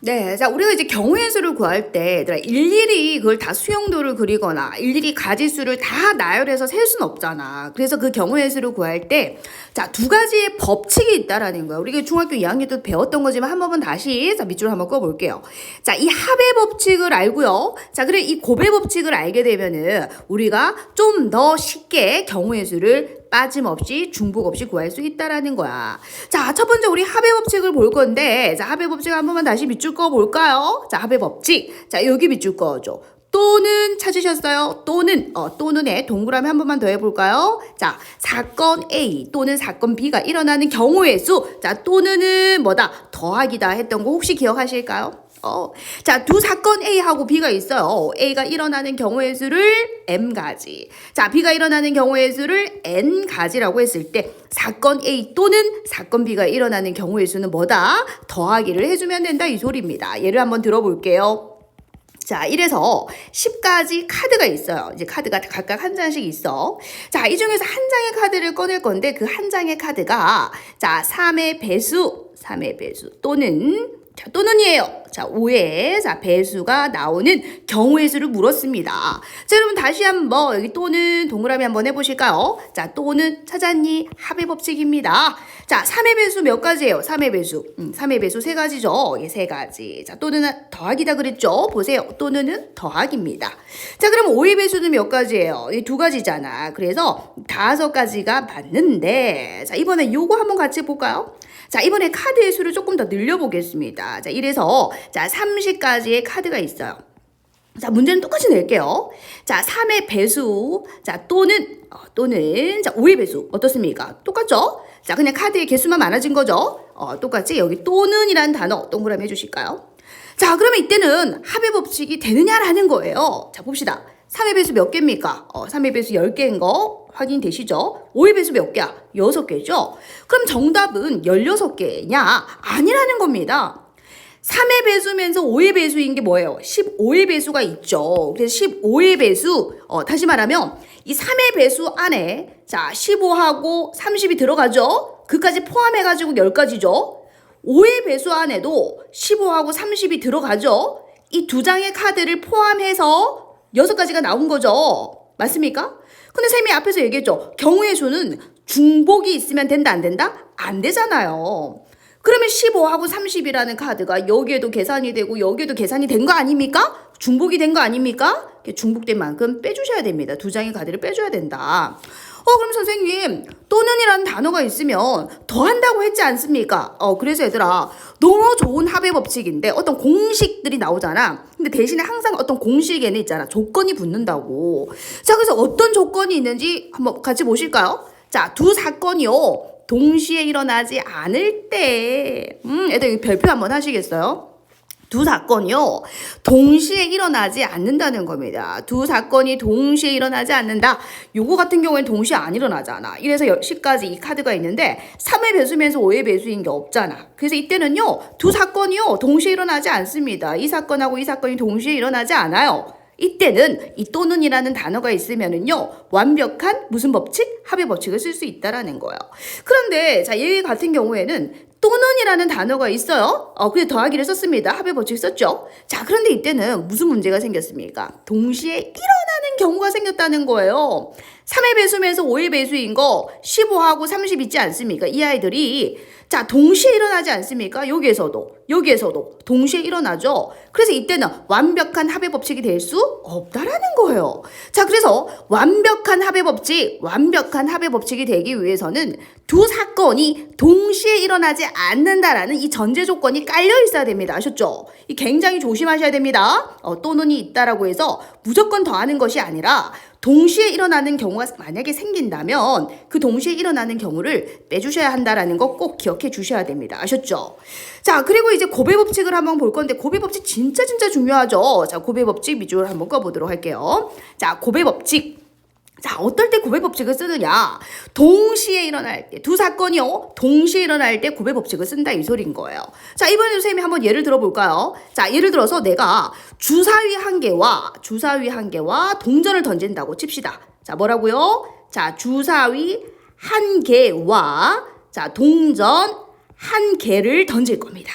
네. 자, 우리가 이제 경우의 수를 구할 때 얘들아 일일이 그걸 다 수용도를 그리거나 일일이 가지수를 다 나열해서 셀 수는 없잖아. 그래서 그 경우의 수를 구할 때 자, 두 가지의 법칙이 있다라는 거야. 우리가 중학교 2학년 때 배웠던 거지만 한 번만 다시 자, 밑줄 한번 꺼볼게요. 자, 이 합의 법칙을 알고요. 자, 그래 이 곱의 법칙을 알게 되면은 우리가 좀 더 쉽게 경우의 수를 빠짐없이 중복 없이 구할 수 있다라는 거야. 자, 첫 번째 우리 합의 법칙을 볼 건데, 자, 합의 법칙 한 번만 다시 밑줄 꺼 볼까요? 자, 합의 법칙. 자, 여기 밑줄 꺼줘. 또는 찾으셨어요? 또는에 동그라미 한 번만 더 해볼까요? 자, 사건 A 또는 사건 B가 일어나는 경우의 수. 자, 또는은 뭐다? 더하기다 했던 거 혹시 기억하실까요? 자, 두 사건 A하고 B가 있어요. A가 일어나는 경우의 수를 M가지. 자, B가 일어나는 경우의 수를 N가지라고 했을 때 사건 A 또는 사건 B가 일어나는 경우의 수는 뭐다? 더하기를 해주면 된다 이 소리입니다. 예를 한번 들어볼게요. 자, 이래서 10가지 카드가 있어요. 이제 카드가 각각 한 장씩 있어. 자, 이 중에서 한 장의 카드를 꺼낼 건데 그 한 장의 카드가 자, 3의 배수 또는이에요. 자, 5의 자, 배수가 나오는 경우의 수를 물었습니다. 자, 여러분 다시 한번 여기 또는 동그라미 한번 해보실까요? 자, 또는 찾았니? 합의 법칙입니다. 자, 3의 배수 몇 가지예요? 3의 배수. 3의 배수 3가지죠. 예, 3가지. 자, 또는 더하기다 그랬죠? 보세요. 또는은 더하기입니다. 자, 그럼 5의 배수는 몇 가지예요? 이 2가지잖아. 그래서 5가지가 맞는데, 자, 이번에 요거 한번 같이 볼까요? 자, 이번에 카드의 수를 조금 더 늘려보겠습니다. 자, 이래서 자, 30가지의 카드가 있어요. 자, 문제는 똑같이 낼게요. 자, 3의 배수, 자, 또는 자, 5의 배수 어떻습니까? 똑같죠? 자, 그냥 카드의 개수만 많아진 거죠? 똑같이 여기 또는이라는 단어 동그라미 해주실까요? 자, 그러면 이때는 합의 법칙이 되느냐라는 거예요. 자, 봅시다. 3의 배수 몇 개입니까? 3의 배수 10개인 거 확인되시죠? 5의 배수 몇 개야? 6개죠? 그럼 정답은 16개냐? 아니라는 겁니다. 3의 배수면서 5의 배수인 게 뭐예요? 15의 배수가 있죠. 그래서 15의 배수, 다시 말하면 이 3의 배수 안에 자 15하고 30이 들어가죠? 그까지 포함해가지고 10가지죠. 5의 배수 안에도 15하고 30이 들어가죠. 이 두 장의 카드를 포함해서 6가지가 나온 거죠. 맞습니까? 근데 쌤이 앞에서 얘기했죠. 경우의 수는 중복이 있으면 된다 안 된다? 안 되잖아요. 그러면 15하고 30이라는 카드가 여기에도 계산이 되고 여기에도 계산이 된 거 아닙니까? 중복이 된 거 아닙니까? 중복된 만큼 빼주셔야 됩니다. 두 장의 카드를 빼줘야 된다. 그럼 선생님 또는이라는 단어가 있으면 더한다고 했지 않습니까? 그래서 얘들아 너무 좋은 합의 법칙인데 어떤 공식들이 나오잖아. 근데 대신에 항상 어떤 공식에는 있잖아. 조건이 붙는다고. 자, 그래서 어떤 조건이 있는지 한번 같이 보실까요? 자, 두 사건이요. 동시에 일어나지 않을 때 애들 별표 한번 하시겠어요? 두 사건이요. 동시에 일어나지 않는다는 겁니다. 두 사건이 동시에 일어나지 않는다. 요거 같은 경우에는 동시에 안 일어나잖아. 이래서 10가지 이 카드가 있는데 3의 배수면서 5의 배수인 게 없잖아. 그래서 이때는요. 두 사건이요. 동시에 일어나지 않습니다. 이 사건하고 이 사건이 동시에 일어나지 않아요. 이때는 이 또는이라는 단어가 있으면은요 완벽한 무슨 법칙? 합의 법칙을 쓸 수 있다라는 거예요. 그런데 자, 얘 같은 경우에는 또는이라는 단어가 있어요. 그래서 더하기를 썼습니다. 합의 법칙 썼죠. 자, 그런데 이때는 무슨 문제가 생겼습니까? 동시에 일어나는 경우가 생겼다는 거예요. 3의 배수면서 5의 배수인 거 15하고 30 있지 않습니까? 이 아이들이 자, 동시에 일어나지 않습니까? 여기에서도 동시에 일어나죠. 그래서 이때는 완벽한 합의 법칙이 될 수 없다라는 거예요. 자, 그래서 완벽한 합의 법칙이 되기 위해서는 두 사건이 동시에 일어나지 않는다라는 이 전제 조건이 깔려 있어야 됩니다. 아셨죠? 이 굉장히 조심하셔야 됩니다. 또는이 있다라고 해서 무조건 더하는 것이 아니라 동시에 일어나는 경우가 만약에 생긴다면 그 동시에 일어나는 경우를 빼주셔야 한다라는 거 꼭 기억해 주셔야 됩니다. 아셨죠? 자, 그리고 이제 곱의 법칙을 한번 볼 건데 곱의 법칙 진짜 중요하죠. 자, 곱의 법칙 밑줄 한번 꺼보도록 할게요. 자, 곱의 법칙. 자, 어떨 때 곱의 법칙을 쓰느냐? 동시에 일어날 때, 두 사건이요. 동시에 일어날 때 곱의 법칙을 쓴다 이 소리인 거예요. 자, 이번에 선생님이 한번 예를 들어볼까요? 자, 예를 들어서 내가 주사위 한 개와 동전을 던진다고 칩시다. 자, 뭐라고요? 자, 주사위 한 개와 자, 동전 한 개를 던질 겁니다.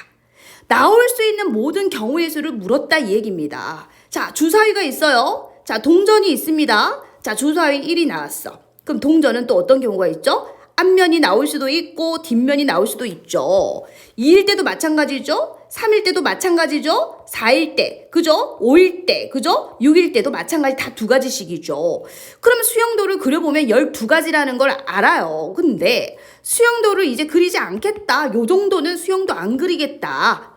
나올 수 있는 모든 경우의 수를 물었다 이 얘기입니다. 자, 주사위가 있어요. 자, 동전이 있습니다. 자, 주사위 1이 나왔어. 그럼 동전은 또 어떤 경우가 있죠? 앞면이 나올 수도 있고 뒷면이 나올 수도 있죠. 2일 때도 마찬가지죠. 3일 때도 마찬가지죠. 4일 때, 그죠? 5일 때, 그죠? 6일 때도 마찬가지 다 두 가지씩이죠. 그러면 수영도를 그려보면 12가지라는 걸 알아요. 근데 수영도를 이제 그리지 않겠다. 요 정도는 수영도 안 그리겠다.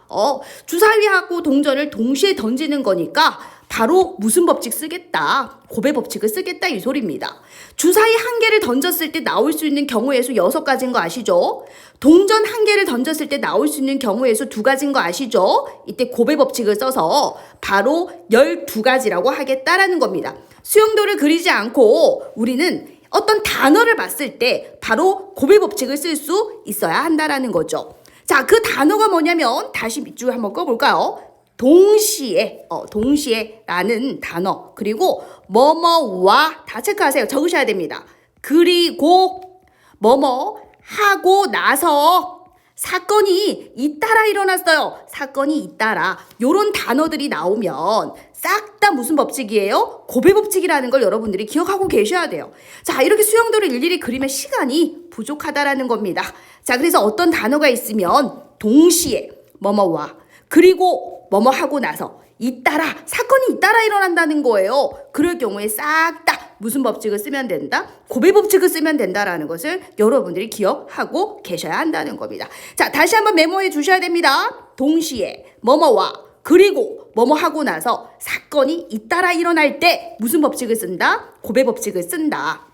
주사위하고 동전을 동시에 던지는 거니까 바로 무슨 법칙 쓰겠다. 곱의 법칙을 쓰겠다 이 소리입니다. 주사위 한 개를 던졌을 때 나올 수 있는 경우의 수 6가지인 거 아시죠? 동전 한 개를 던졌을 때 나올 수 있는 경우의 수 2가지인 거 아시죠? 이때 곱의 법칙을 써서 바로 12가지라고 하겠다라는 겁니다. 수영도를 그리지 않고 우리는 어떤 단어를 봤을 때 바로 곱의 법칙을 쓸 수 있어야 한다라는 거죠. 자, 그 단어가 뭐냐면 다시 밑줄 한번 꺼볼까요? 동시에라는 단어, 그리고 뭐뭐와 다 체크하세요. 적으셔야 됩니다. 그리고 뭐뭐 하고 나서 사건이 잇따라 일어났어요. 사건이 잇따라. 요런 단어들이 나오면 싹 다 무슨 법칙이에요? 곱의 법칙이라는 걸 여러분들이 기억하고 계셔야 돼요. 자, 이렇게 수영도를 일일이 그리면 시간이 부족하다라는 겁니다. 자, 그래서 어떤 단어가 있으면 동시에 뭐뭐와 그리고 뭐뭐 하고 나서 잇따라 사건이 잇따라 일어난다는 거예요. 그럴 경우에 싹 다 무슨 법칙을 쓰면 된다? 곱의 법칙을 쓰면 된다라는 것을 여러분들이 기억하고 계셔야 한다는 겁니다. 자, 다시 한번 메모해 주셔야 됩니다. 동시에 뭐뭐와 그리고 뭐뭐 하고 나서 사건이 잇따라 일어날 때 무슨 법칙을 쓴다? 곱의 법칙을 쓴다.